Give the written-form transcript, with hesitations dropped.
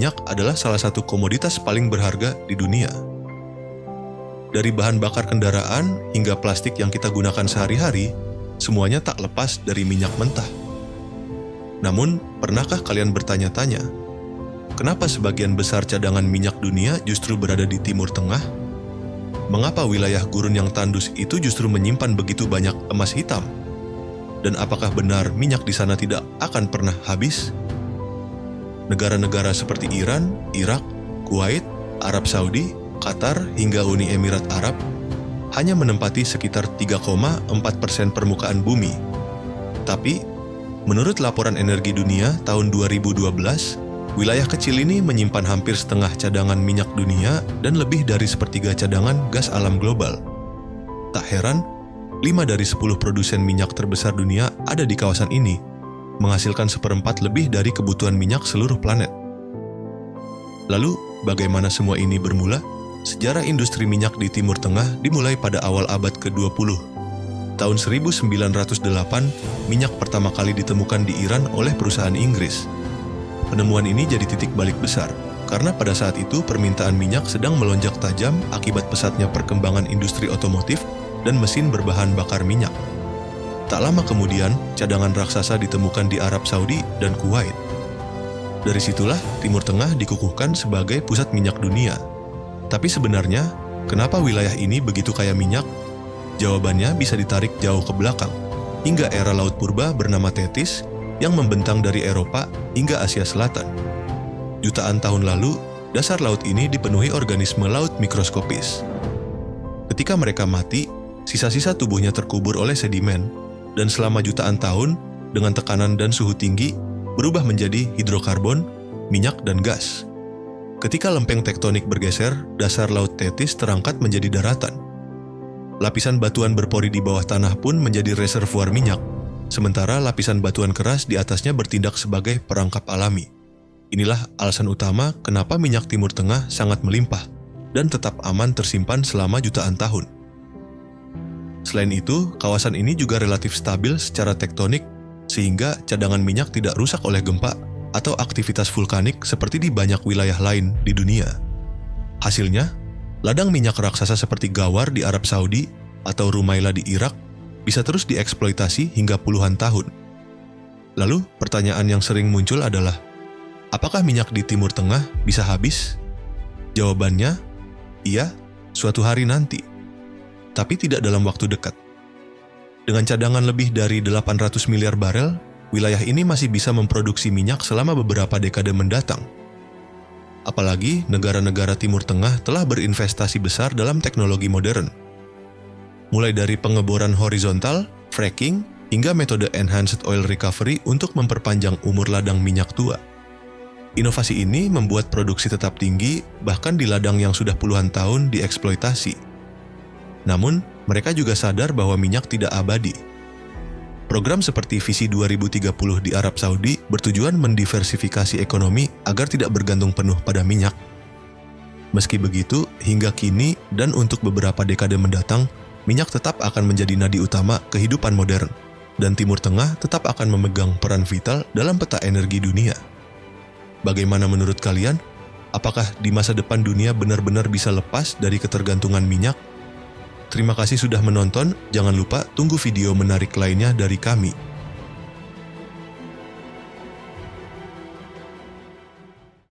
minyak adalah salah satu komoditas paling berharga di dunia. Dari bahan bakar kendaraan hingga plastik yang kita gunakan sehari-hari, semuanya tak lepas dari minyak mentah. Namun, pernahkah kalian bertanya-tanya, kenapa sebagian besar cadangan minyak dunia justru berada di Timur Tengah? Mengapa wilayah gurun yang tandus itu justru menyimpan begitu banyak emas hitam? Dan apakah benar minyak di sana tidak akan pernah habis? Negara-negara seperti Iran, Irak, Kuwait, Arab Saudi, Qatar, hingga Uni Emirat Arab hanya menempati sekitar 3,4% permukaan bumi. Tapi, menurut laporan energi dunia tahun 2012, wilayah kecil ini menyimpan hampir setengah cadangan minyak dunia dan lebih dari sepertiga cadangan gas alam global. Tak heran, 5 dari 10 produsen minyak terbesar dunia ada di kawasan ini, menghasilkan 1/4 lebih dari kebutuhan minyak seluruh planet. Lalu, bagaimana semua ini bermula? Sejarah industri minyak di Timur Tengah dimulai pada awal abad ke-20. Tahun 1908, minyak pertama kali ditemukan di Iran oleh perusahaan Inggris. Penemuan ini jadi titik balik besar, karena pada saat itu permintaan minyak sedang melonjak tajam akibat pesatnya perkembangan industri otomotif dan mesin berbahan bakar minyak. Tak lama kemudian, cadangan raksasa ditemukan di Arab Saudi dan Kuwait. Dari situlah Timur Tengah dikukuhkan sebagai pusat minyak dunia. Tapi sebenarnya, kenapa wilayah ini begitu kaya minyak? Jawabannya bisa ditarik jauh ke belakang, hingga era Laut Purba bernama Tethys yang membentang dari Eropa hingga Asia Selatan. Jutaan tahun lalu, dasar laut ini dipenuhi organisme laut mikroskopis. Ketika mereka mati, sisa-sisa tubuhnya terkubur oleh sedimen, dan selama jutaan tahun, dengan tekanan dan suhu tinggi, berubah menjadi hidrokarbon, minyak, dan gas. Ketika lempeng tektonik bergeser, dasar laut Tethys terangkat menjadi daratan. Lapisan batuan berpori di bawah tanah pun menjadi reservoir minyak, sementara lapisan batuan keras di atasnya bertindak sebagai perangkap alami. Inilah alasan utama kenapa minyak Timur Tengah sangat melimpah dan tetap aman tersimpan selama jutaan tahun. Selain itu, kawasan ini juga relatif stabil secara tektonik, sehingga cadangan minyak tidak rusak oleh gempa atau aktivitas vulkanik seperti di banyak wilayah lain di dunia. Hasilnya, ladang minyak raksasa seperti Ghawar di Arab Saudi atau Rumaila di Irak bisa terus dieksploitasi hingga puluhan tahun. Lalu, pertanyaan yang sering muncul adalah, apakah minyak di Timur Tengah bisa habis? Jawabannya, iya, suatu hari nanti. Tapi tidak dalam waktu dekat. Dengan cadangan lebih dari 800 miliar barel, wilayah ini masih bisa memproduksi minyak selama beberapa dekade mendatang. Apalagi negara-negara Timur Tengah telah berinvestasi besar dalam teknologi modern. Mulai dari pengeboran horizontal, fracking, hingga metode enhanced oil recovery untuk memperpanjang umur ladang minyak tua. Inovasi ini membuat produksi tetap tinggi bahkan di ladang yang sudah puluhan tahun dieksploitasi. Namun, mereka juga sadar bahwa minyak tidak abadi. Program seperti Visi 2030 di Arab Saudi bertujuan mendiversifikasi ekonomi agar tidak bergantung penuh pada minyak. Meski begitu, hingga kini dan untuk beberapa dekade mendatang, minyak tetap akan menjadi nadi utama kehidupan modern, dan Timur Tengah tetap akan memegang peran vital dalam peta energi dunia. Bagaimana menurut kalian? Apakah di masa depan dunia benar-benar bisa lepas dari ketergantungan minyak? Terima kasih sudah menonton, jangan lupa tunggu video menarik lainnya dari kami.